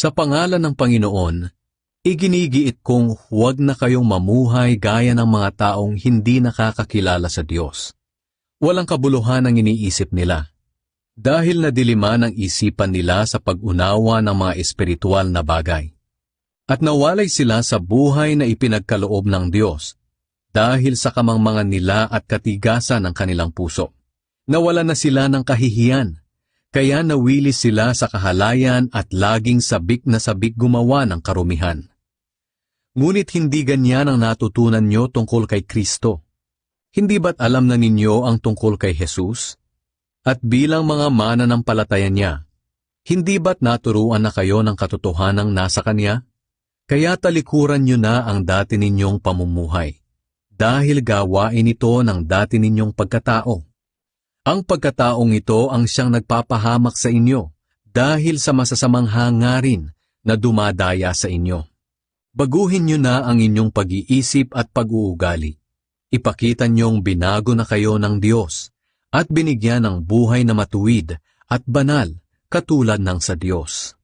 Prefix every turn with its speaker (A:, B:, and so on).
A: Sa pangalan ng Panginoon, iginigiit kong huwag na kayong mamuhay gaya ng mga taong hindi nakakakilala sa Diyos. Walang kabuluhan ang iniisip nila. Dahil nadiliman ang isipan nila sa pag-unawa ng mga espiritual na bagay. At nawalay sila sa buhay na ipinagkaloob ng Diyos dahil sa kamangmangan nila at katigasan ng kanilang puso. Nawala na sila ng kahihiyan, kaya nawili sila sa kahalayan at laging sabik na sabik gumawa ng karumihan. Ngunit hindi ganyan ang natutunan nyo tungkol kay Kristo. Hindi ba't alam na ninyo ang tungkol kay Jesus? At bilang mga mananampalataya niya, hindi ba't naturuan na kayo ng katotohanang nasa Kanya? Kaya talikuran nyo na ang dati ninyong pamumuhay, dahil gawain ito ng dati ninyong pagkatao. Ang pagkataong ito ang siyang nagpapahamak sa inyo, dahil sa masasamang hangarin na dumadaya sa inyo. Baguhin nyo na ang inyong pag-iisip at pag-uugali. Ipakita nyong binago na kayo ng Diyos, at binigyan ng buhay na matuwid at banal katulad ng sa Diyos.